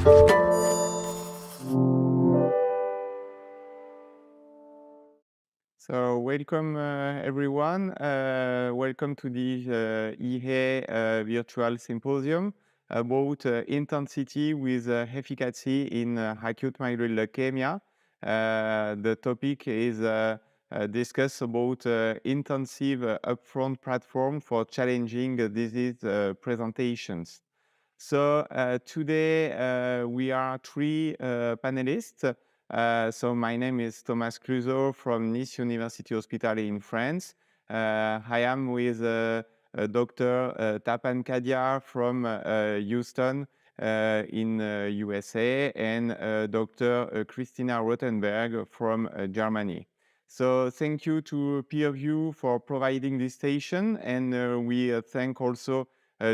So welcome everyone. Welcome to the EHE virtual symposium about intensity with efficacy in acute myeloid leukemia. The topic is discuss about intensive upfront platform for challenging disease presentations. So today we are three panelists. So my name is Thomas Cluzeau from Nice University Hospital in France. I am with Dr. Tapan Kadia from Houston in USA and Dr. Christina Rautenberg from Germany. So thank you to PeerView for providing this station, and we thank also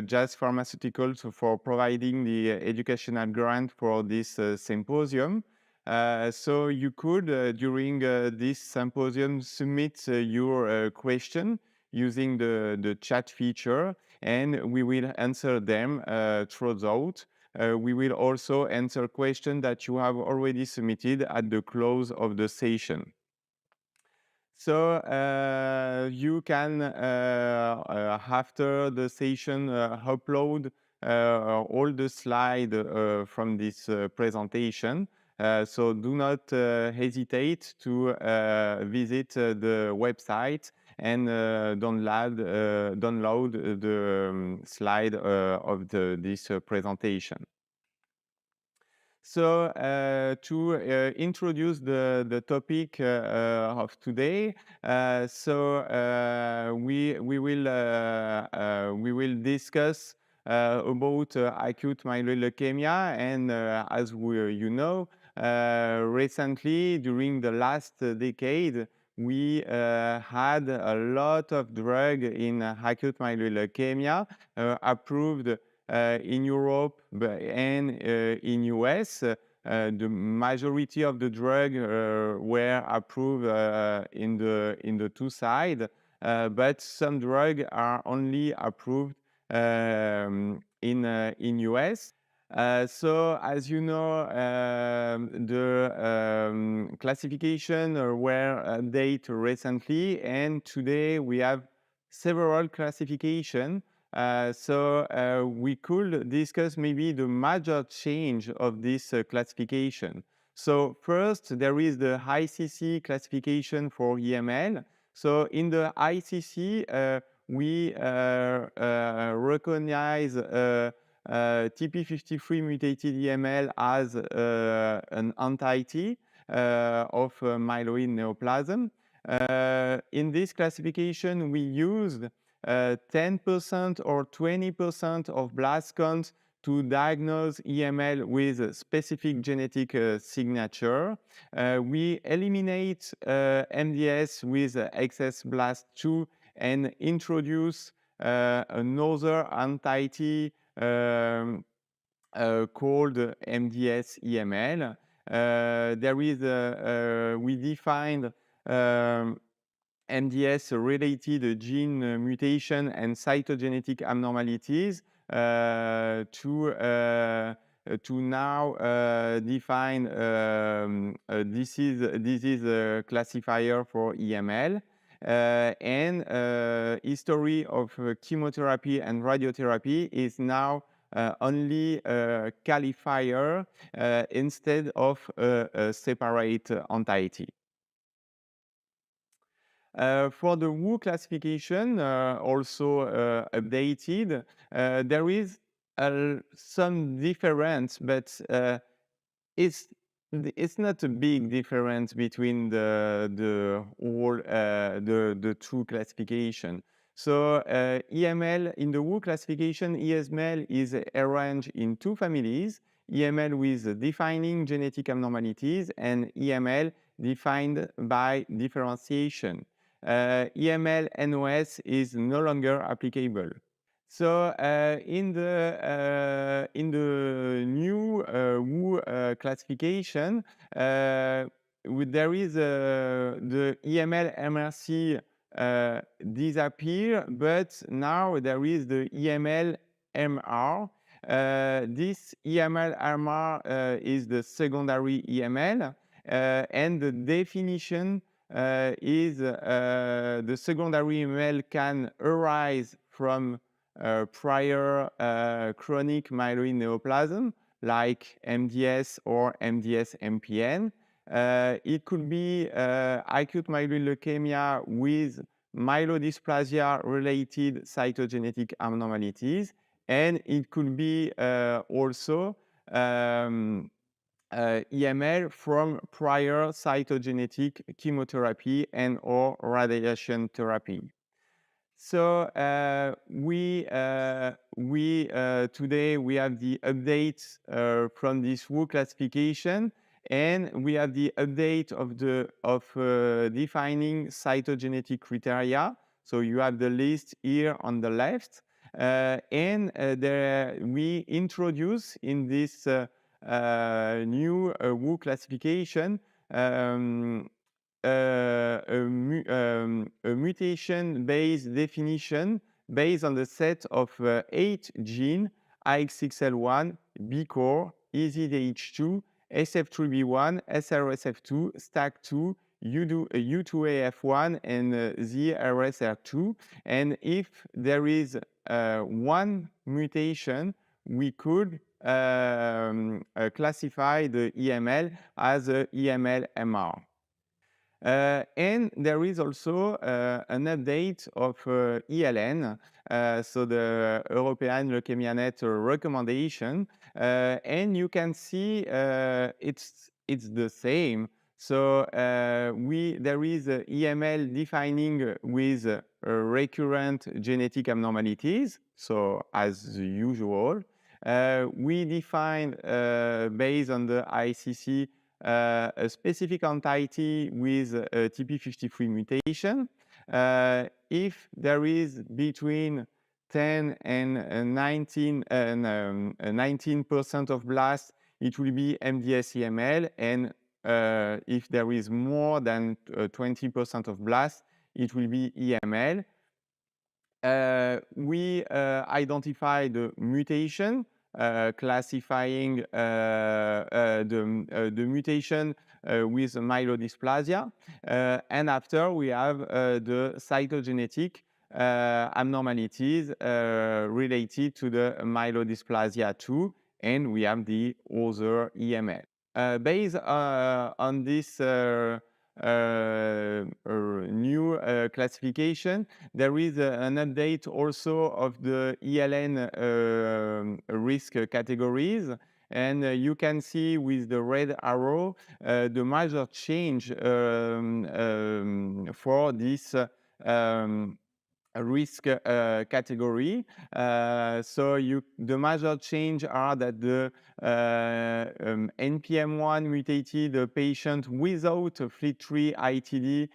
Jazz Pharmaceuticals for providing the educational grant for this symposium. So you could, during this symposium, submit your question using the chat feature, and we will answer them throughout. We will also answer questions that you have already submitted at the close of the session. So you can, after the session, upload all the slides from this presentation. So do not hesitate to visit the website and download the slide of this presentation. So to introduce the topic of today, we will discuss about acute myeloid leukemia, and as you know, recently during the last decade, we had a lot of drug in acute myeloid leukemia approved in Europe and in US. The majority of the drug were approved in the two sides, but some drugs are only approved in US. So as you know, the classification were updated recently, and today we have several classifications. We could discuss maybe the major change of this classification. So first, there is the ICC classification for EML. So in the ICC, we recognize TP53 mutated EML as an entity of myeloid neoplasm. In this classification, we used 10% or 20% of blast counts to diagnose EML with a specific genetic signature. We eliminate MDS with excess blast 2 and introduce another entity called MDS EML. We defined MDS-related gene mutation and cytogenetic abnormalities to now define a disease classifier for EML. And history of chemotherapy and radiotherapy is now only a qualifier instead of a separate entity. For the WHO classification, also updated, there is some difference, but it's not a big difference between the two classification. So EML in the WHO classification, EML is arranged in two families: EML with defining genetic abnormalities and EML defined by differentiation. EML NOS is no longer applicable. So in the new WHO classification, there is the EML MRC disappear, but now there is the EML MR. This EML-MR is the secondary EML, and the definition is the secondary EML can arise from prior chronic myeloid neoplasm like MDS or MDS-MPN. It could be acute myeloid leukemia with myelodysplasia-related cytogenetic abnormalities, and it could be also EML from prior cytogenetic chemotherapy and or radiation therapy. So today we have the update from this WHO classification, and we have the update of defining cytogenetic criteria. So you have the list here on the left, and we introduce in this new WHO classification a mutation-based definition based on the set of 8 genes: AX6L1, BCOR, EZDH2, SF3B1, SRSF2, STAC2, U2AF1, and ZRSR2. And if there is one mutation, we could classify the EML as a EML-MR. And there is also an update of ELN, so the European Leukemia Net recommendation, and you can see it's the same. So there is a EML defining with recurrent genetic abnormalities, so as usual. We define based on the ICC a specific entity with a TP53 mutation. If there is between 10 and 19% of blasts, it will be MDS-EML, and if there is more than 20% of blasts, it will be EML. We identify the mutation, classifying the mutation with myelodysplasia, and after we have the cytogenetic abnormalities related to the myelodysplasia 2, and we have the other EML. Based on this new classification, there is an update also of the ELN risk categories. And you can see with the red arrow the major change for this risk category. So the major change are that the NPM1 mutated patient without a FLT3 ITD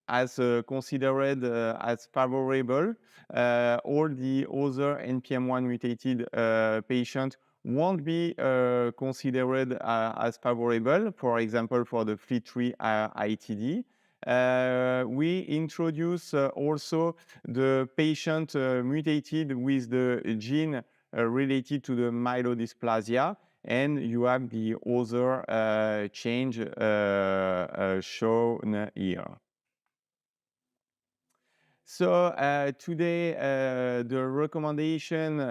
as considered as favorable. All the other NPM1 mutated patients won't be considered as favorable, for example, for the FLT3 ITD. We introduce also the patient mutated with the gene related to the myelodysplasia, and you have the other change shown here. So today the recommendation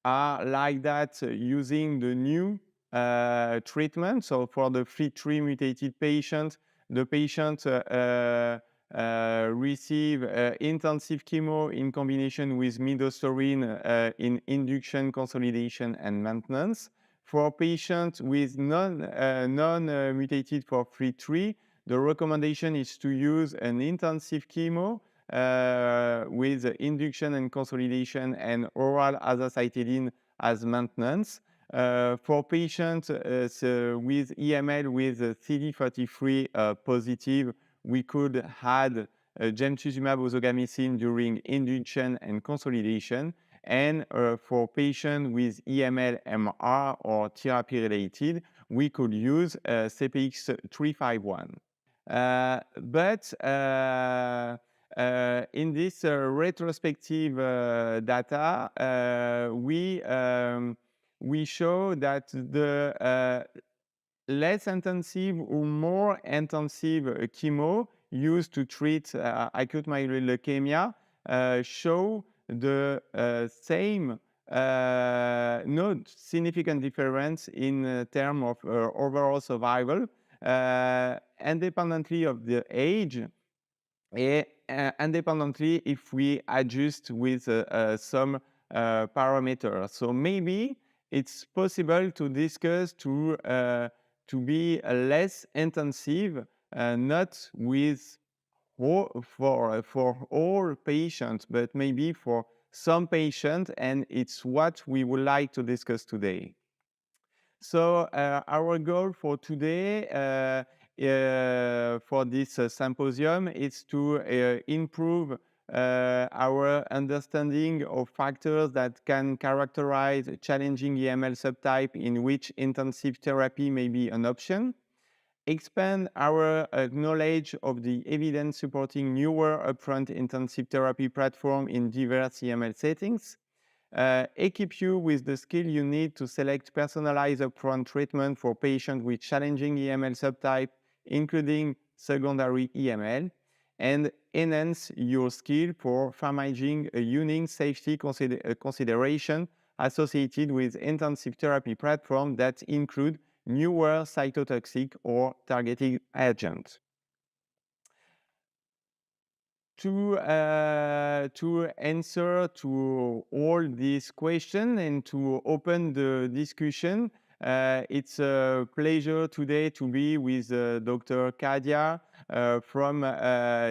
are like that, using the new treatment. So for the FLT3 mutated patient, the patient receive intensive chemo in combination with midostaurin in induction, consolidation, and maintenance. For patients with non-mutated for FLT3, the recommendation is to use an intensive chemo with induction and consolidation and oral azacitidine as maintenance. For patients with EML with CD33 positive, we could add gemtuzumab ozogamicin during induction and consolidation. And for patients with EML-MR or therapy related, we could use CPX-351. But In this retrospective data, we show that the less intensive or more intensive chemo used to treat acute myeloid leukemia show the same no significant difference in terms of overall survival, independently of the age, independently if we adjust with some parameters. So maybe it's possible to discuss to be less intensive, not with for all patients, but maybe for some patients, and it's what we would like to discuss today. So our goal for today, for this symposium, is to improve our understanding of factors that can characterize challenging EML subtype in which intensive therapy may be an option, expand our knowledge of the evidence supporting newer upfront intensive therapy platform in diverse EML settings, equip you with the skill you need to select personalized upfront treatment for patients with challenging EML subtype, including secondary EML, and enhance your skill for managing a unique safety consideration associated with intensive therapy platform that include newer cytotoxic or targeted agents. To answer to all these questions and to open the discussion, it's a pleasure today to be with Dr. Kadia from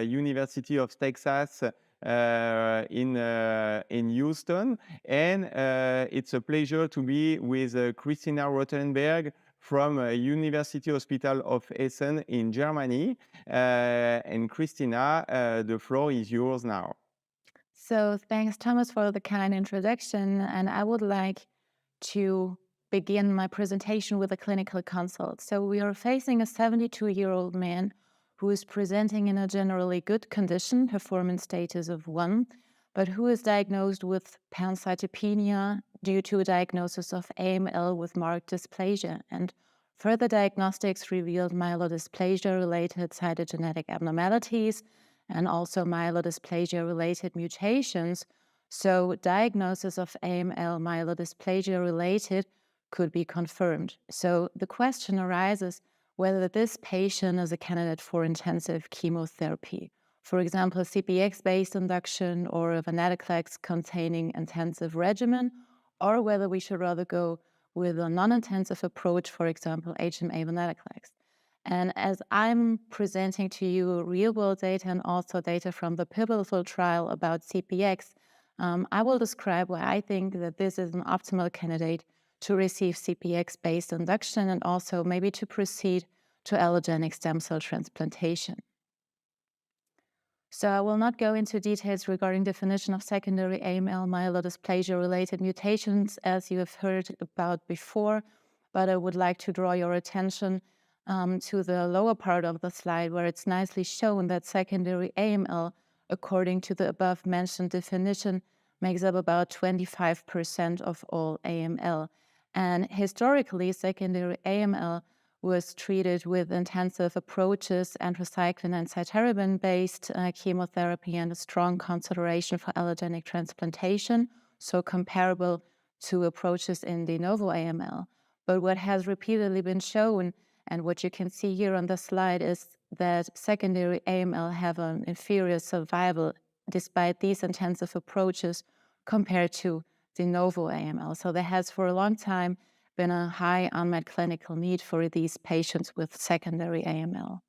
University of Texas in Houston, and it's a pleasure to be with Christina Rautenberg from University Hospital of Essen in Germany. And Christina, the floor is yours now. So thanks, Thomas, for the kind introduction. And I would like to begin my presentation with a clinical consult. So we are facing a 72-year-old man who is presenting in a generally good condition, performance status of 1, but who is diagnosed with pancytopenia due to a diagnosis of AML with marked dysplasia. And further diagnostics revealed myelodysplasia-related cytogenetic abnormalities and also myelodysplasia-related mutations. So diagnosis of AML myelodysplasia-related could be confirmed. So the question arises whether this patient is a candidate for intensive chemotherapy. For example, CPX-based induction or a venetoclax-containing intensive regimen, or whether we should rather go with a non-intensive approach, for example, HMA venetoclax. And as I'm presenting to you real-world data and also data from the pivotal trial about CPX, I will describe why I think that this is an optimal candidate to receive CPX-based induction and also maybe to proceed to allogeneic stem cell transplantation. So I will not go into details regarding definition of secondary AML myelodysplasia-related mutations as you have heard about before, but I would like to draw your attention to the lower part of the slide where it's nicely shown that secondary AML, according to the above mentioned definition, makes up about 25% of all AML. And historically, secondary AML was treated with intensive approaches, anthracycline and cytarabine-based chemotherapy, and a strong consideration for allogeneic transplantation, so comparable to approaches in de novo AML. But what has repeatedly been shown, and what you can see here on the slide, is that secondary AML have an inferior survival despite these intensive approaches compared to de novo AML. So there has for a long time been a high unmet clinical need for these patients with secondary AML.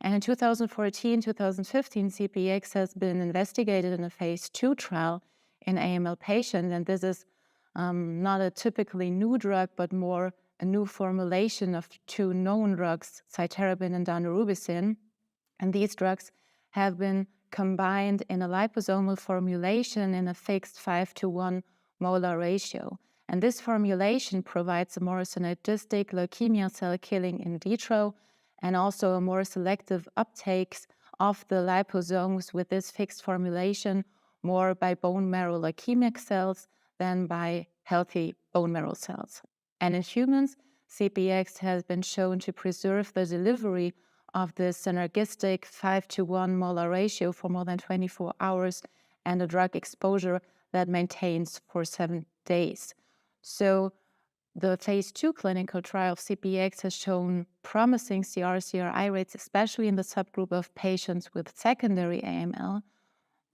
And in 2014, 2015, CPX has been investigated in a phase 2 trial in AML patients, and this is not a typically new drug, but more a new formulation of 2 known drugs, cytarabine and daunorubicin. And these drugs have been combined in a liposomal formulation in a fixed 5:1 molar ratio. And this formulation provides a more synergistic leukemia cell killing in vitro and also a more selective uptake of the liposomes with this fixed formulation more by bone marrow leukemic cells than by healthy bone marrow cells. And in humans, CPX has been shown to preserve the delivery of the synergistic 5:1 molar ratio for more than 24 hours and a drug exposure that maintains for 7 days. So the phase 2 clinical trial of CPX has shown promising CR/CRI rates, especially in the subgroup of patients with secondary AML.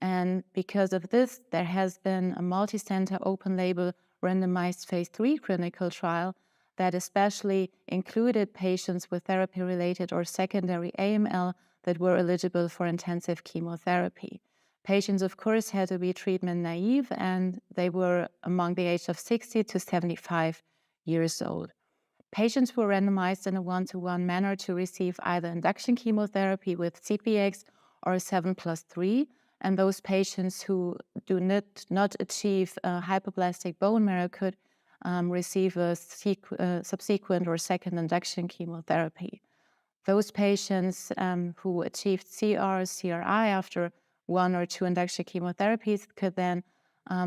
And because of this, there has been a multicenter open-label randomized phase 3 clinical trial that especially included patients with therapy-related or secondary AML that were eligible for intensive chemotherapy. Patients, of course, had to be treatment naive, and they were among the age of 60 to 75 years old. Patients were randomized in a 1-to-1 manner to receive either induction chemotherapy with CPX or 7+3, and those patients who do not achieve hypoplastic bone marrow could receive a subsequent or second induction chemotherapy. Those patients who achieved CR/CRI after 1 or 2 induction chemotherapies could then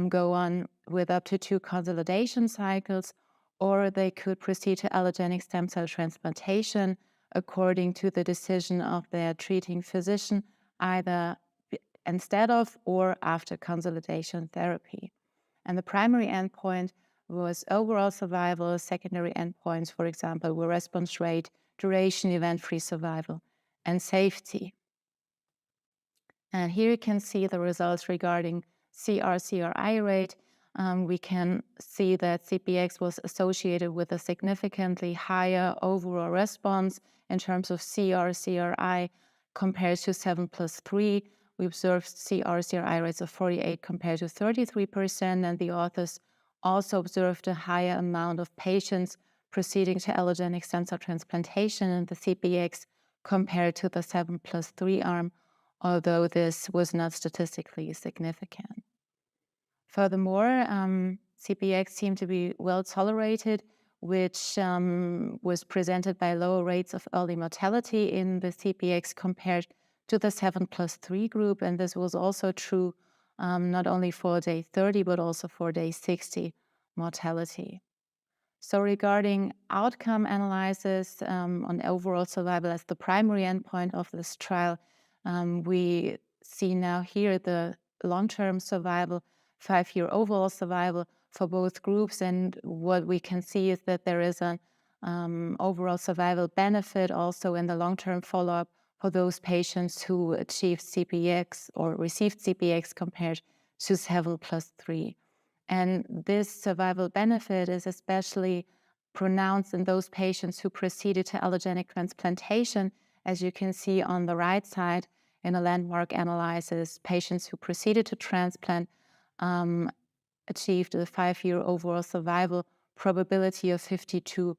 go on with up to 2 consolidation cycles, or they could proceed to allogeneic stem cell transplantation according to the decision of their treating physician, either instead of or after consolidation therapy. And the primary endpoint was overall survival. Secondary endpoints, for example, were response rate, duration, event-free survival, and safety. And here you can see the results regarding CR/CRI rate. We can see that CPX was associated with a significantly higher overall response in terms of CR/CRI compared to 7+3. We observed CR/CRI rates of 48 compared to 33%, and the authors also observed a higher amount of patients proceeding to allogeneic stem cell transplantation in the CPX compared to the 7+3 arm, although this was not statistically significant. Furthermore, CPX seemed to be well tolerated, which was presented by lower rates of early mortality in the CPX compared to the 7+3 group, and this was also true not only for day 30, but also for day 60 mortality. So regarding outcome analysis on overall survival as the primary endpoint of this trial, we see now here the long-term survival, 5-year overall survival for both groups. And what we can see is that there is an overall survival benefit also in the long-term follow-up for those patients who achieved CPX or received CPX compared to 7+3. And this survival benefit is especially pronounced in those patients who proceeded to allogeneic transplantation. As you can see on the right side in a landmark analysis, patients who proceeded to transplant achieved a 5-year overall survival probability of 52%.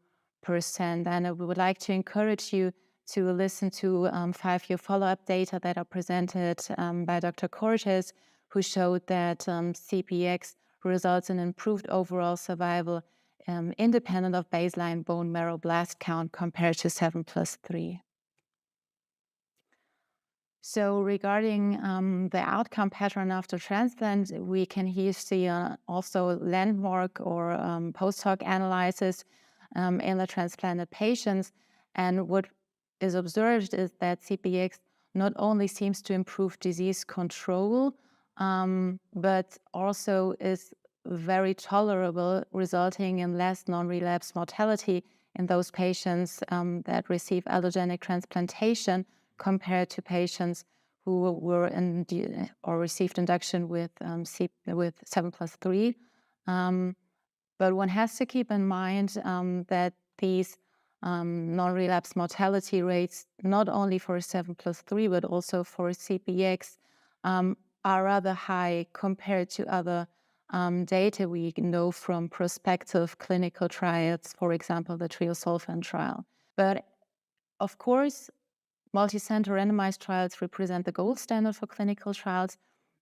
And we would like to encourage you to listen to 5-year follow-up data that are presented by Dr. Cortes, who showed that CPX results in improved overall survival independent of baseline bone marrow blast count compared to 7+3. So regarding the outcome pattern after transplant, we can here see also landmark or post-hoc analysis in the transplanted patients. And what is observed is that CPX not only seems to improve disease control, but also is very tolerable, resulting in less non-relapse mortality in those patients that receive allogeneic transplantation compared to patients who were or received induction with 7+3. But one has to keep in mind that these non-relapse mortality rates, not only for 7+3, but also for CPX, are rather high compared to other data we know from prospective clinical trials, for example, the treosulfan trial. But of course, multicenter randomized trials represent the gold standard for clinical trials,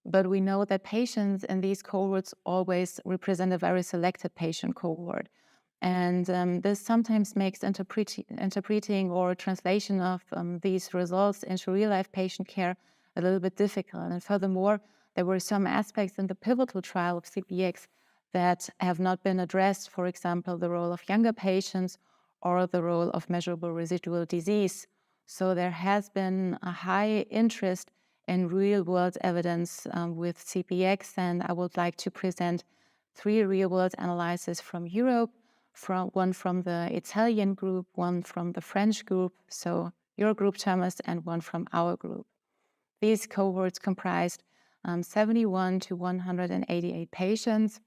but we know that patients in these cohorts always represent a very selected patient cohort. And this sometimes makes interpreting or translation of these results into real-life patient care a little bit difficult. And furthermore, there were some aspects in the pivotal trial of CPX that have not been addressed, for example, the role of younger patients or the role of measurable residual disease. So there has been a high interest in real-world evidence with CPX, and I would like to present 3 real-world analyses from Europe, one from the Italian group, one from the French group, so your group, Thomas, and one from our group. These cohorts comprised 71 to 188 patients.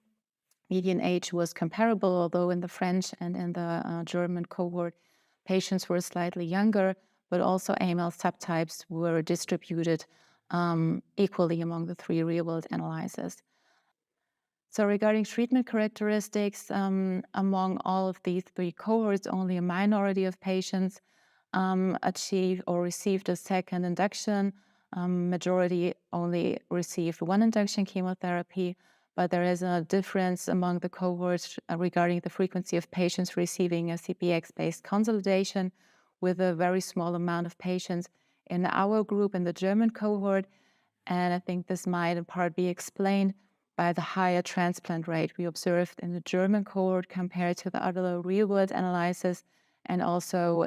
Median age was comparable, although in the French and in the German cohort, patients were slightly younger, but also AML subtypes were distributed equally among the 3 real-world analyses. So regarding treatment characteristics, among all of these 3 cohorts, only a minority of patients achieved or received a second induction. Majority only received 1 induction chemotherapy, but there is a difference among the cohorts regarding the frequency of patients receiving a CPX-based consolidation, with a very small amount of patients in our group, in the German cohort. And I think this might in part be explained by the higher transplant rate we observed in the German cohort compared to the other real-world analysis, and also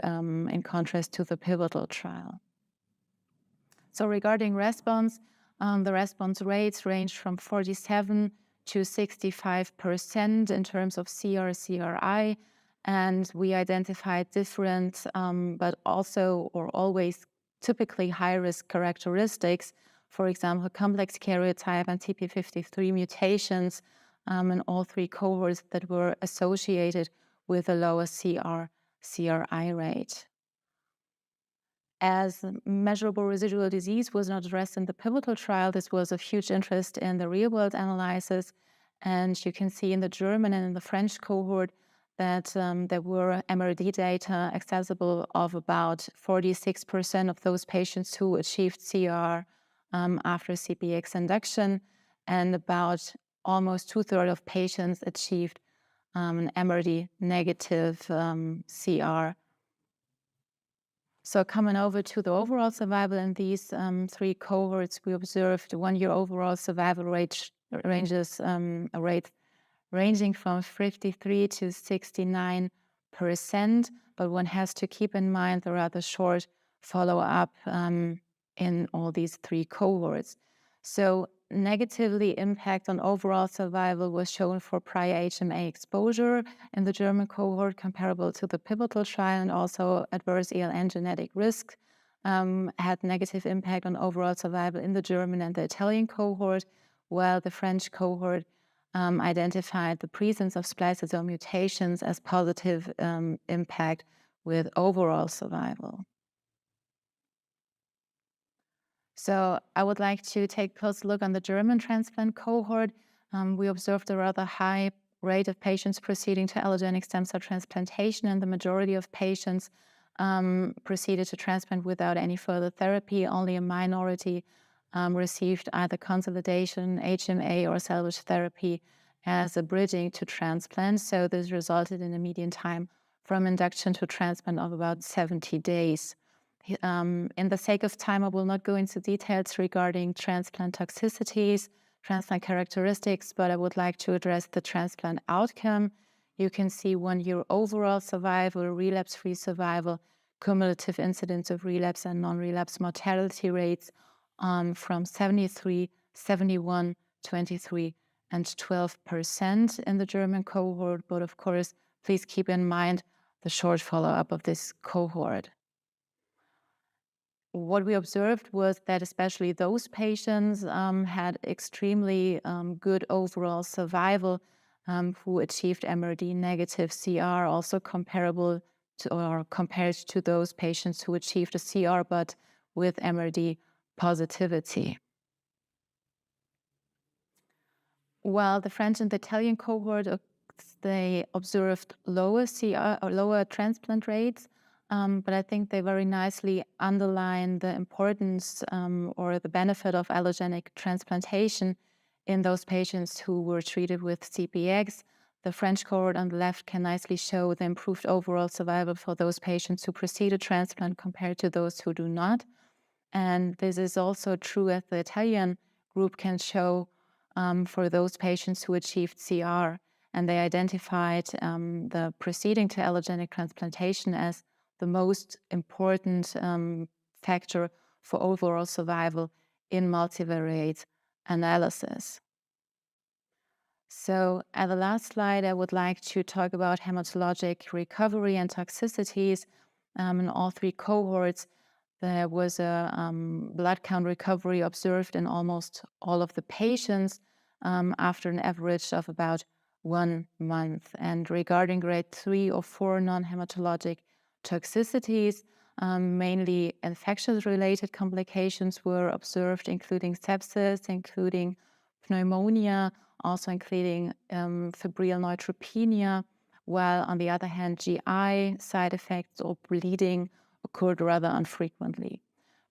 in contrast to the pivotal trial. So regarding response, the response rates range from 47 to 65% in terms of CR/CRI, and we identified different, but also or always typically high-risk characteristics. For example, complex karyotype and TP53 mutations in all 3 cohorts that were associated with a lower CR/CRI rate. As measurable residual disease was not addressed in the pivotal trial, this was of huge interest in the real-world analysis. And you can see in the German and in the French cohort that there were MRD data accessible of about 46% of those patients who achieved CR after CPX induction, and about almost 2/3 of patients achieved an MRD negative CR. So coming over to the overall survival in these 3 cohorts, we observed 1-year overall survival rate ranges ranging from 53 to 69%, but one has to keep in mind the rather short follow-up in all these 3 cohorts. So negatively impact on overall survival was shown for prior HMA exposure in the German cohort, comparable to the pivotal trial, and also adverse ELN genetic risk had negative impact on overall survival in the German and the Italian cohort, while the French cohort identified the presence of spliceosome mutations as positive impact with overall survival. So I would like to take a close look on the German transplant cohort. We observed a rather high rate of patients proceeding to allogenic stem cell transplantation, and the majority of patients proceeded to transplant without any further therapy. Only a minority received either consolidation, HMA, or salvage therapy as a bridging to transplant. So this resulted in a median time from induction to transplant of about 70 days. In the sake of time, I will not go into details regarding transplant toxicities, transplant characteristics, but I would like to address the transplant outcome. You can see 1-year overall survival, relapse-free survival, cumulative incidence of relapse and non-relapse mortality rates from 73, 71, 23, and 12% in the German cohort. But of course, please keep in mind the short follow-up of this cohort. What we observed was that especially those patients had extremely good overall survival who achieved MRD negative CR, also comparable to or compared to those patients who achieved a CR but with MRD positivity. While the French and the Italian cohort, they observed lower CR or lower transplant rates, but I think they very nicely underline the importance or the benefit of allogenic transplantation in those patients who were treated with CPX. The French cohort on the left can nicely show the improved overall survival for those patients who proceeded transplant compared to those who do not. And this is also true as the Italian group can show for those patients who achieved CR. And they identified the proceeding to allogenic transplantation as the most important factor for overall survival in multivariate analysis. So at the last slide, I would like to talk about hematologic recovery and toxicities. In all three cohorts, there was a blood count recovery observed in almost all of the patients after an average of about 1 month. And regarding grade 3 or 4 non-hematologic toxicities, mainly infectious-related complications were observed, including sepsis, including pneumonia, also including febrile neutropenia, while on the other hand, GI side effects or bleeding occurred rather infrequently.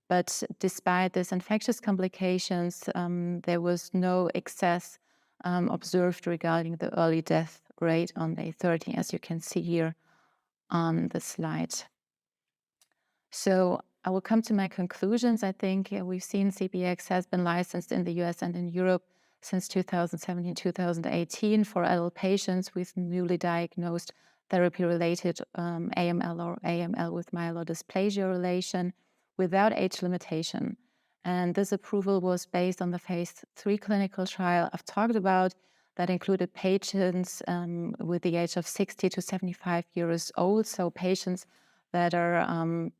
But despite these infectious complications, there was no excess observed regarding the early death rate on day 30, as you can see here on the slide. So I will come to my conclusions. I think we've seen CPX has been licensed in the US and in Europe since 2017, 2018 for adult patients with newly diagnosed therapy-related AML or AML with myelodysplasia relation without age limitation. And this approval was based on the phase 3 clinical trial I've talked about that included patients with the age of 60 to 75 years old, so patients that are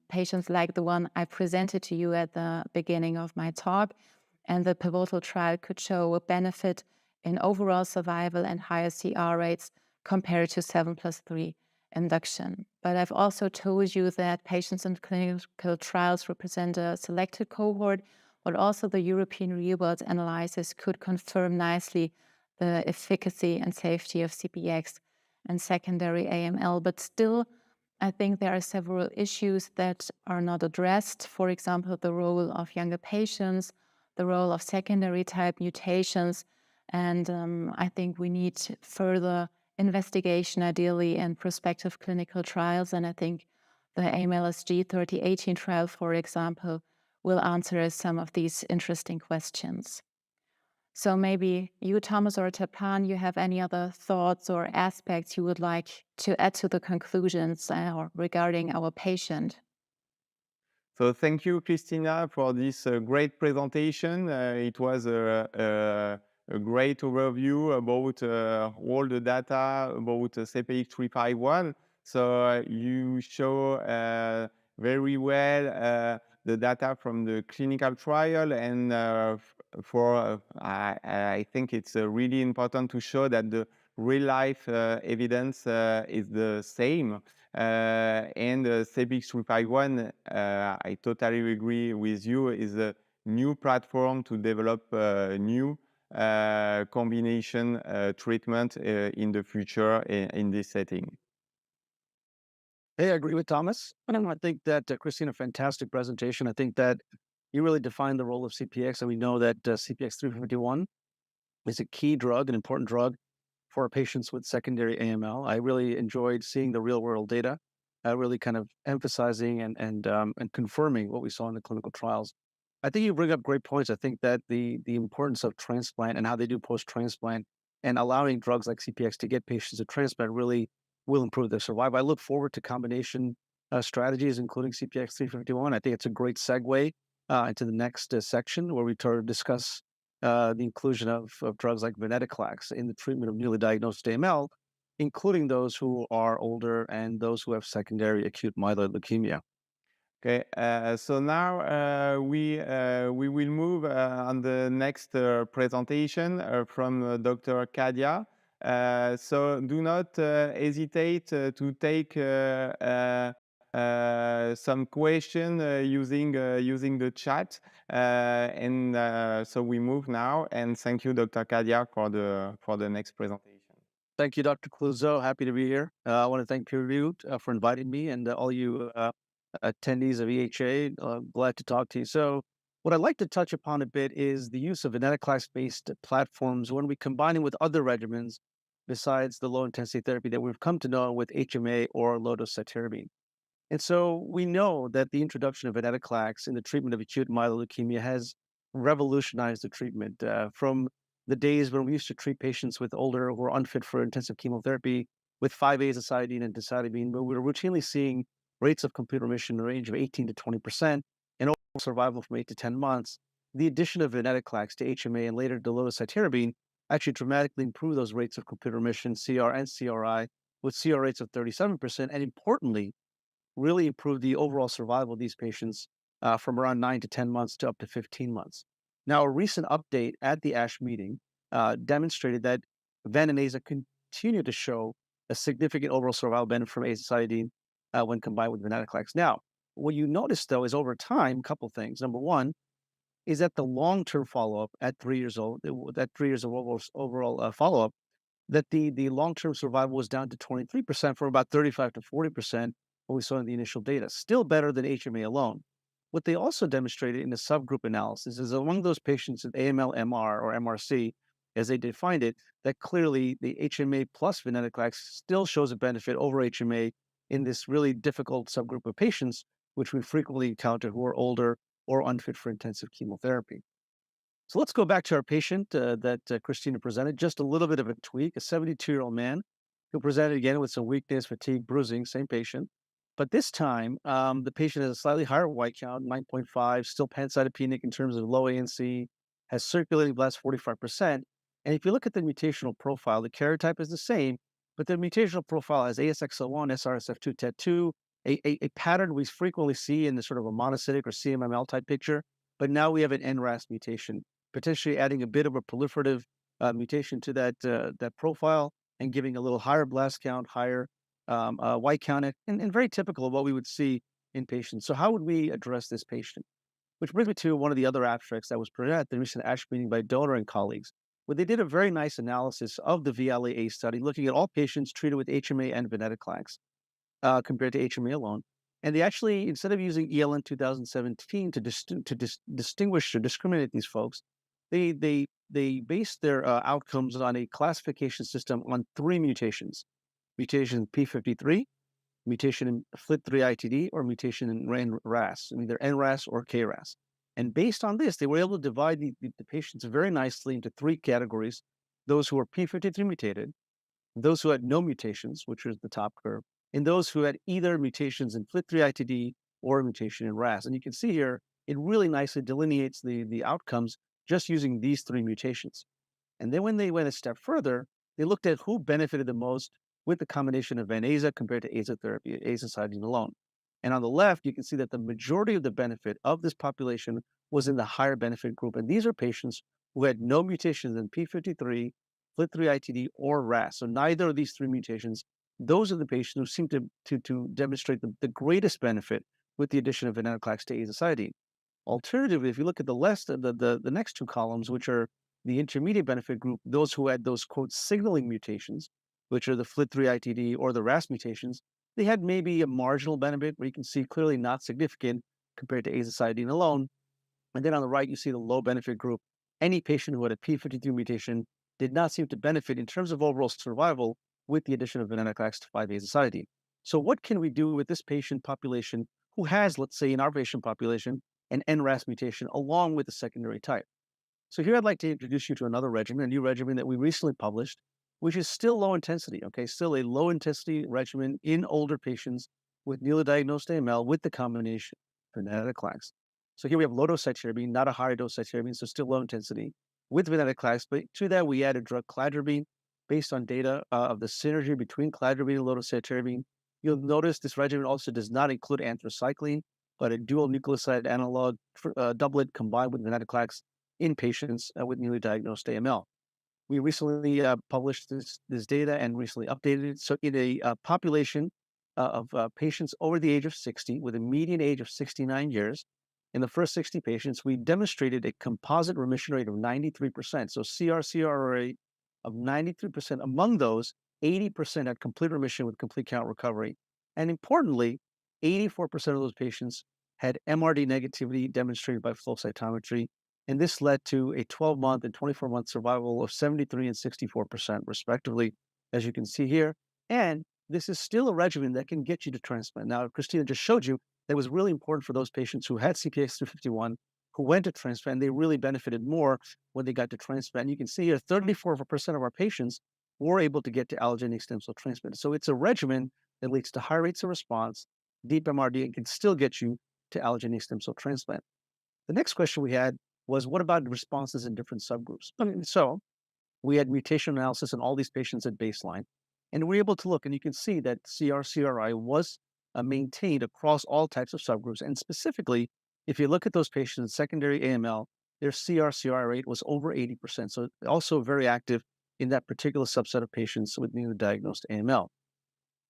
patients like the one I presented to you at the beginning of my talk. And the pivotal trial could show a benefit in overall survival and higher CR rates compared to 7+3 induction. But I've also told you that patients in clinical trials represent a selected cohort, but also the European real-world analysis could confirm nicely the efficacy and safety of CPX and secondary AML. But still, I think there are several issues that are not addressed. For example, the role of younger patients, the role of secondary type mutations. And I think we need further investigation, ideally, in prospective clinical trials. And I think the AMLSG 3018 trial, for example, will answer some of these interesting questions. So maybe you, Thomas or Tapan, you have any other thoughts or aspects you would like to add to the conclusions regarding our patient? So thank you, Christina, for this great presentation. It was a great overview about all the data about CPX 351. So you show very well the data from the clinical trial, and I think it's really important to show that the real life evidence is the same. And CPX 351, I totally agree with you, is a new platform to develop new combination treatment in the future in this setting. Hey, I agree with Thomas. I think that Christina, fantastic presentation. I think that you really defined the role of CPX, and we know that CPX 351 is a key drug, an important drug for patients with secondary AML. I really enjoyed seeing the real world data, really kind of emphasizing and confirming what we saw in the clinical trials. I think you bring up great points. I think that the importance of transplant and how they do post transplant and allowing drugs like CPX to get patients to transplant really will improve their survival. I look forward to combination strategies, including CPX 351. I think it's a great segue into the next section where we discuss the inclusion of drugs like venetoclax in the treatment of newly diagnosed AML, including those who are older and those who have secondary acute myeloid leukemia. Okay, so now we will move on the next presentation from Dr. Kadia. So do not hesitate to take some question using the chat, and so we move now. And thank you, Dr. Kadia, for the next presentation. Thank you, Dr. Cluzeau. Happy to be here. I want to thank Peer Reviewed for inviting me and all you attendees of EHA. Glad to talk to you. So what I'd like to touch upon a bit is the use of venetoclax-based platforms when we combine them with other regimens besides the low intensity therapy that we've come to know with HMA or low-dose cytarabine. And so we know that the introduction of venetoclax in the treatment of acute myeloid leukemia has revolutionized the treatment from the days when we used to treat patients with older who were unfit for intensive chemotherapy with 5-azacitidine and decitabine, but we were routinely seeing rates of complete remission in the range of 18 to 20% and overall survival from 8 to 10 months. The addition of venetoclax to HMA and later to low-dose cytarabine actually dramatically improved those rates of complete remission, CR and CRI, with CR rates of 37%, and importantly, really improved the overall survival of these patients from around 9 to 10 months to up to 15 months. Now, a recent update at the ASH meeting demonstrated that ven and aza continue to show a significant overall survival benefit from azacitidine when combined with venetoclax. Now, what you notice, though, is over time, a couple things. Number one is that the long-term follow-up at 3 years old, that 3 years of overall follow-up, that the long-term survival was down to 23% from about 35 to 40% what we saw in the initial data. Still better than HMA alone. What they also demonstrated in the subgroup analysis is among those patients with AML-MR or MRC, as they defined it, that clearly the HMA plus venetoclax still shows a benefit over HMA in this really difficult subgroup of patients, which we frequently encounter who are older or unfit for intensive chemotherapy. So let's go back to our patient that Christina presented. Just a little bit of a tweak, a 72-year-old man who presented again with some weakness, fatigue, bruising, same patient. But this time, the patient has a slightly higher white count, 9.5, still pancytopenic in terms of low ANC, has circulating blast 45%. And if you look at the mutational profile, the karyotype is the same, but the mutational profile has ASXL1, SRSF2, TET2, a pattern we frequently see in the sort of a monocytic or CMML type picture. But now we have an NRAS mutation, potentially adding a bit of a proliferative mutation to that profile and giving a little higher blast count, higher white count, and very typical of what we would see in patients. So how would we address this patient? Which brings me to one of the other abstracts that was presented at the recent ASH meeting by Donor and colleagues, where they did a very nice analysis of the VLA-A study, looking at all patients treated with HMA and venetoclax compared to HMA alone. And they actually, instead of using ELN 2017 to distinguish or discriminate these folks, they based their outcomes on a classification system on 3 mutations: mutation P53, mutation in FLT3-ITD, or mutation in RAS, either NRAS or KRAS. And based on this, they were able to divide the patients very nicely into 3 categories: those who were P53 mutated, those who had no mutations, which was the top curve, and those who had either mutations in FLT3-ITD or a mutation in RAS. And you can see here, it really nicely delineates the outcomes just using these 3 mutations. And then when they went a step further, they looked at who benefited the most with the combination of ven-aza compared to aza therapy, azacitidine alone. And on the left, you can see that the majority of the benefit of this population was in the higher benefit group. And these are patients who had no mutations in P53, FLT3-ITD, or RAS. So neither of these 3 mutations. Those are the patients who seem to demonstrate the greatest benefit with the addition of venetoclax to azacitidine. Alternatively, if you look at the next 2 columns, which are the intermediate benefit group, those who had those, quote, signaling mutations, which are the FLT3-ITD or the RAS mutations, they had maybe a marginal benefit where you can see clearly not significant compared to azacitidine alone. And then on the right, you see the low benefit group. Any patient who had a P53 mutation did not seem to benefit in terms of overall survival with the addition of venetoclax to 5-azacitidine. So what can we do with this patient population who has, let's say in our patient population, an NRAS mutation along with the secondary type? So here I'd like to introduce you to another regimen, a new regimen that we recently published, which is still low intensity, okay? Still a low intensity regimen in older patients with newly diagnosed AML with the combination of venetoclax. So here we have low-dose cytarabine, not a higher dose cytarabine, so still low intensity with venetoclax. But to that, we added drug cladribine based on data of the synergy between cladribine and low-dose cytarabine. You'll notice this regimen also does not include anthracycline, but a dual nucleoside analog doublet combined with venetoclax in patients with newly diagnosed AML. We recently published this data and recently updated it. So in a population of patients over the age of 60 with a median age of 69 years, in the first 60 patients, we demonstrated a composite remission rate of 93%. So CR/CR rate of 93%. Among those, 80% had complete remission with complete count recovery. And importantly, 84% of those patients had MRD negativity demonstrated by flow cytometry. And this led to a 12-month and 24-month survival of 73% and 64%, respectively, as you can see here. And this is still a regimen that can get you to transplant. Now, Christina just showed you that it was really important for those patients who had CPX 351, who went to transplant. They really benefited more when they got to transplant. You can see here 34% of our patients were able to get to allogeneic stem cell transplant. So it's a regimen that leads to high rates of response, deep MRD, and can still get you to allogeneic stem cell transplant. The next question we had was, what about responses in different subgroups? So we had mutation analysis in all these patients at baseline, and we're able to look, and you can see that CR/CRi was maintained across all types of subgroups. And specifically, if you look at those patients in secondary AML, their CR/CRi rate was over 80%. So also very active in that particular subset of patients with newly diagnosed AML.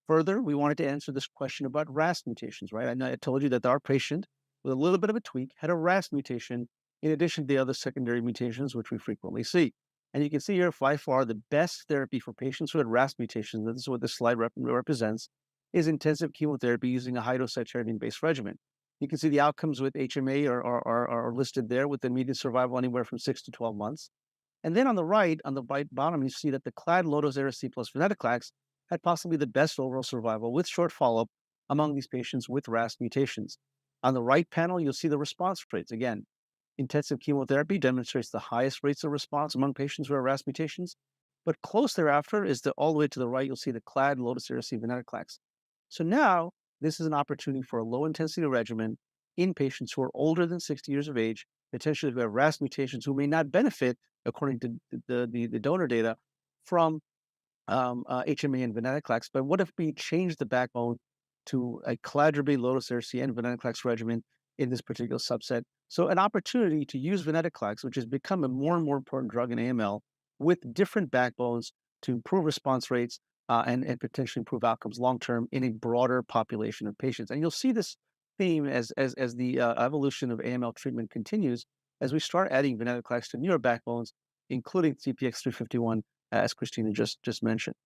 Further, we wanted to answer this question about RAS mutations, right? I know I told you that our patient with a little bit of a tweak had a RAS mutation in addition to the other secondary mutations, which we frequently see. And you can see here, by far, the best therapy for patients who had RAS mutations, this is what this slide represents, is intensive chemotherapy using a high-dose cytarabine-based regimen. You can see the outcomes with HMA are listed there, with the median survival anywhere from 6 to 12 months. And then on the right bottom, you see that the clad low-dose Ara-C plus venetoclax had possibly the best overall survival with short follow-up among these patients with RAS mutations. On the right panel, you'll see the response rates. Again, intensive chemotherapy demonstrates the highest rates of response among patients who have RAS mutations, but close thereafter is all the way to the right, you'll see the clad low-dose Ara-C venetoclax. So now, this is an opportunity for a low-intensity regimen in patients who are older than 60 years of age, potentially who have RAS mutations, who may not benefit, according to the donor data, from HMA and venetoclax. But what if we change the backbone to a cladribine, low-dose Ara-C, and venetoclax regimen in this particular subset? So an opportunity to use venetoclax, which has become a more and more important drug in AML, with different backbones to improve response rates and potentially improve outcomes long-term in a broader population of patients. And you'll see this theme as the evolution of AML treatment continues, as we start adding venetoclax to newer backbones, including CPX 351, as Christina just mentioned.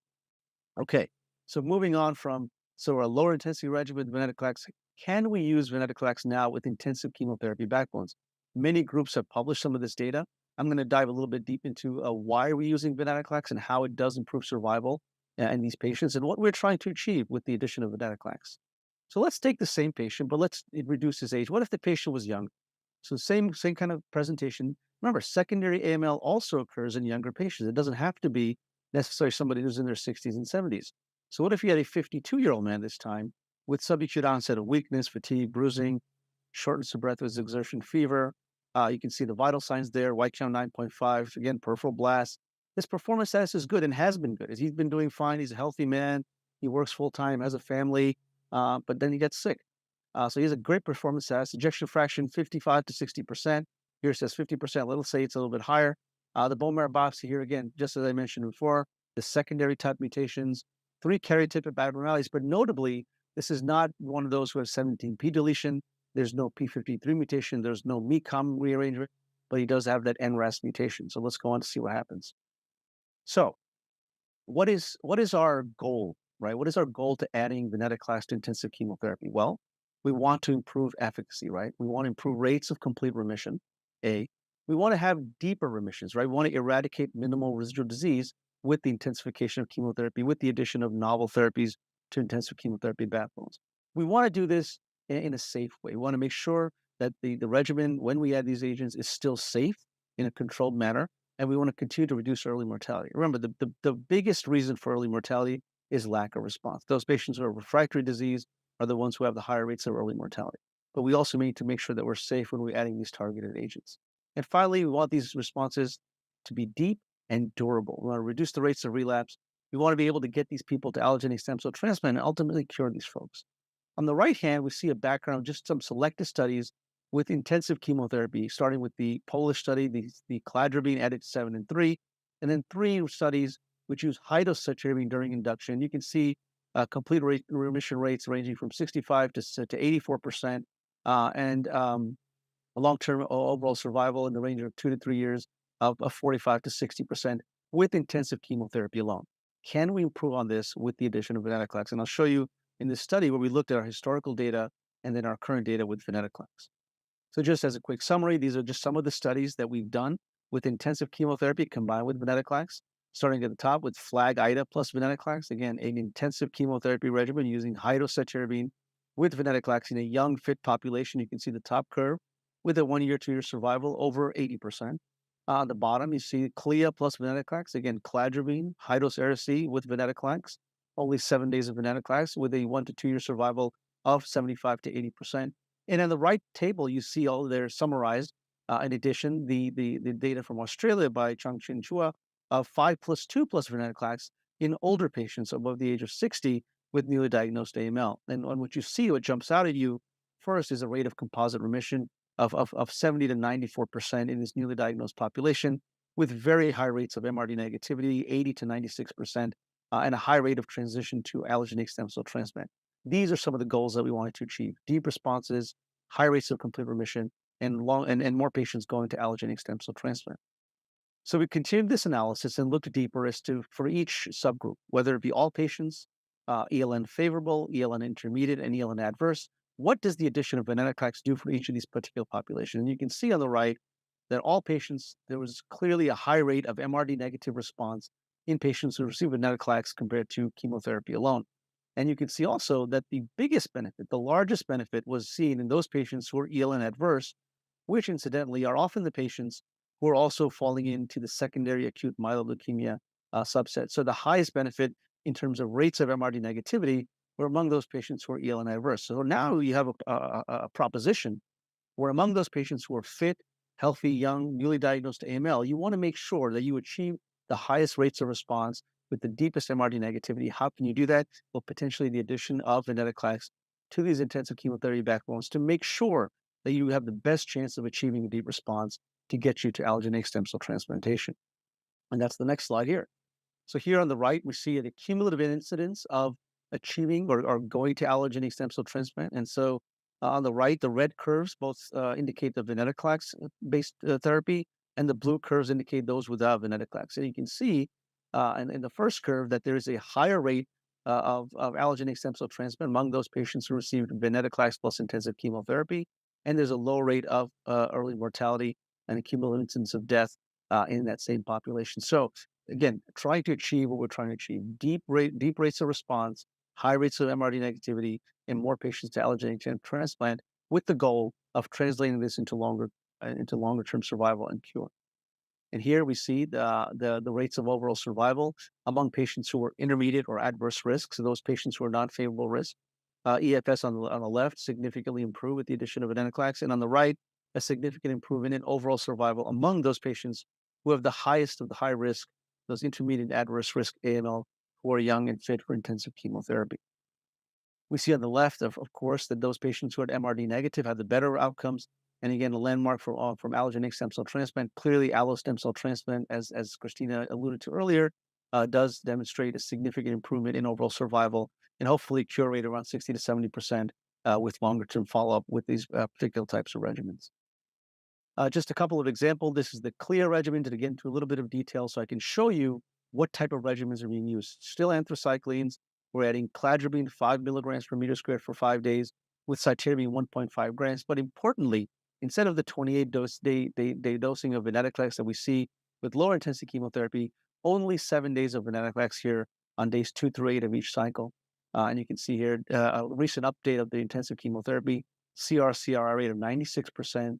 Okay, so moving on from a lower intensity regimen with venetoclax, can we use venetoclax now with intensive chemotherapy backbones? Many groups have published some of this data. I'm going to dive a little bit deep into why we're using venetoclax and how it does improve survival in these patients and what we're trying to achieve with the addition of venetoclax. So let's take the same patient, but let's reduce his age. What if the patient was young? So same kind of presentation. Remember, secondary AML also occurs in younger patients. It doesn't have to be necessarily somebody who's in their 60s and 70s. So what if you had a 52-year-old man this time with subacute onset of weakness, fatigue, bruising, shortness of breath with exertion, fever? You can see the vital signs there, white count 9.5, again, peripheral blast. This performance status is good and has been good. He's been doing fine. He's a healthy man. He works full-time, has a family, but then he gets sick. So he has a great performance status. Ejection fraction 55 to 60%. Here it says 50%. Let's say it's a little bit higher. The bone marrow biopsy here, again, just as I mentioned before, the secondary type mutations, 3 karyotypic abnormalities, but notably, this is not one of those who have 17p deletion. There's no p53 mutation. There's no MECOM rearrangement, but he does have that NRAS mutation. So let's go on to see what happens. So what is our goal, right? What is our goal to adding venetoclax to intensive chemotherapy? Well, we want to improve efficacy, right? We want to improve rates of complete remission, A. We want to have deeper remissions, right? We want to eradicate minimal residual disease with the intensification of chemotherapy, with the addition of novel therapies to intensive chemotherapy backbones. We want to do this in a safe way. We want to make sure that the regimen, when we add these agents, is still safe in a controlled manner, and we want to continue to reduce early mortality. Remember, the biggest reason for early mortality is lack of response. Those patients who are refractory disease are the ones who have the higher rates of early mortality. But we also need to make sure that we're safe when we're adding these targeted agents. And finally, we want these responses to be deep and durable. We want to reduce the rates of relapse. We want to be able to get these people to allogeneic stem cell transplant and ultimately cure these folks. On the right hand, we see a background of just some selected studies with intensive chemotherapy, starting with the Polish study, the cladribine added 7 and 3, and then 3 studies which use high-dose cytarabine during induction. You can see complete remission rates ranging from 65 to 84%, and a long-term overall survival in the range of 2 to 3 years of 45 to 60% with intensive chemotherapy alone. Can we improve on this with the addition of venetoclax? And I'll show you in this study where we looked at our historical data and then our current data with venetoclax. So just as a quick summary, these are just some of the studies that we've done with intensive chemotherapy combined with venetoclax. starting at the top with FLAG-IDA plus venetoclax, again, an intensive chemotherapy regimen using hydroxycytarabine with venetoclax in a young, fit population. You can see the top curve with a 1-year, 2-year survival over 80%. On the bottom, you see CLIA plus venetoclax, again, cladribine, hydroxycytarabine with venetoclax, only 7 days of venetoclax with a 1 to 2-year survival of 75 to 80%. And on the right table, you see all there summarized. In addition, the data from Australia by Changchin Chua of 5 plus 2 plus venetoclax in older patients above the age of 60 with newly diagnosed AML. And what you see, what jumps out at you first is a rate of composite remission of 70 to 94% in this newly diagnosed population, with very high rates of MRD negativity, 80 to 96%, and a high rate of transition to allogeneic stem cell transplant. These are some of the goals that we wanted to achieve: deep responses, high rates of complete remission, and more patients going to allogeneic stem cell transplant. So we continued this analysis and looked deeper as to, for each subgroup, whether it be all patients, ELN favorable, ELN intermediate, and ELN adverse, what does the addition of venetoclax do for each of these particular populations? And you can see on the right that all patients, there was clearly a high rate of MRD negative response in patients who received venetoclax compared to chemotherapy alone. And you can see also that the biggest benefit, the largest benefit, was seen in those patients who are ELN adverse, which incidentally are often the patients who are also falling into the secondary acute myeloid leukemia subset. So the highest benefit in terms of rates of MRD negativity were among those patients who are ELN adverse. So now you have a proposition where among those patients who are fit, healthy, young, newly diagnosed AML, you want to make sure that you achieve the highest rates of response with the deepest MRD negativity. How can you do that? Well, potentially the addition of venetoclax to these intensive chemotherapy backbones to make sure that you have the best chance of achieving a deep response to get you to allogeneic stem cell transplantation. And that's the next slide here. So here on the right, we see the cumulative incidence of achieving or going to allogeneic stem cell transplant. And so on the right, the red curves both indicate the venetoclax-based therapy, and the blue curves indicate those without venetoclax. And you can see in the first curve that there is a higher rate of allogeneic stem cell transplant among those patients who received venetoclax plus intensive chemotherapy, and there's a low rate of early mortality and a cumulative incidence of death in that same population. So again, trying to achieve what we're trying to achieve: deep rates of response, high rates of MRD negativity, and more patients to allogeneic transplant, with the goal of translating this into longer term survival and cure. And here we see the rates of overall survival among patients who are intermediate or adverse risk. So those patients who are not favorable risk. EFS on the left significantly improved with the addition of venetoclax, and on the right, a significant improvement in overall survival among those patients who have the highest of the high risk, those intermediate adverse risk AML, who are young and fit for intensive chemotherapy. We see on the left, of course, that those patients who are MRD negative have the better outcomes. And again, a landmark from allogeneic stem cell transplant. Clearly, allo stem cell transplant, as Christina alluded to earlier, does demonstrate a significant improvement in overall survival and hopefully cure rate around 60 to 70% with longer term follow up with these particular types of regimens. Just a couple of examples. This is the CLIA regimen to get into a little bit of detail so I can show you what type of regimens are being used. Still anthracyclines. We're adding cladribine 5 milligrams per meter squared for 5 days with cytarabine 1.5 grams. But importantly, instead of the 28 day dosing of venetoclax that we see with lower intensity chemotherapy, only 7 days of venetoclax here on days 2 through 8 of each cycle. And you can see here a recent update of the intensive chemotherapy, CR/CRi rate of 96%.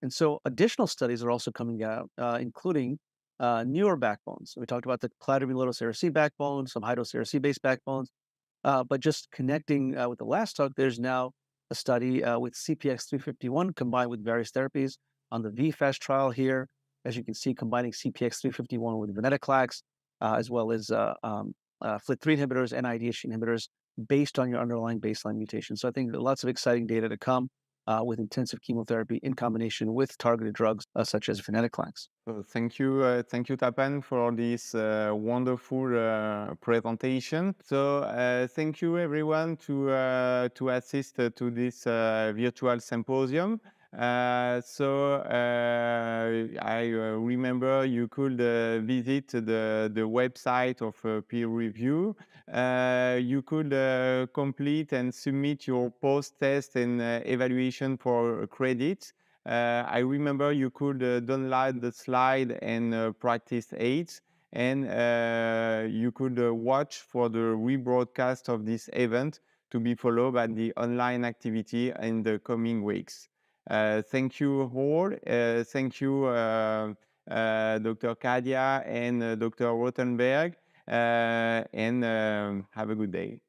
And so additional studies are also coming out, including newer backbones. We talked about the cladribine low-dose Ara-C backbone, some high-dose Ara-C-based backbones. But just connecting with the last talk, there's now a study with CPX-351 combined with various therapies on the VFAST trial here. As you can see, combining CPX-351 with venetoclax, as well as FLT3 inhibitors and IDH inhibitors based on your underlying baseline mutation. So I think lots of exciting data to come with intensive chemotherapy in combination with targeted drugs such as venetoclax. So thank you, Tapan, for this wonderful presentation. So thank you everyone to assist to this virtual symposium. I remember you could visit the website of peer review. You could complete and submit your post-test and evaluation for credits. I remember you could download the slide and practice aids. and you could watch for the rebroadcast of this event to be followed by the online activity in the coming weeks. Thank you all. Thank you, Dr. Kadia and Dr. Rautenberg, and have a good day.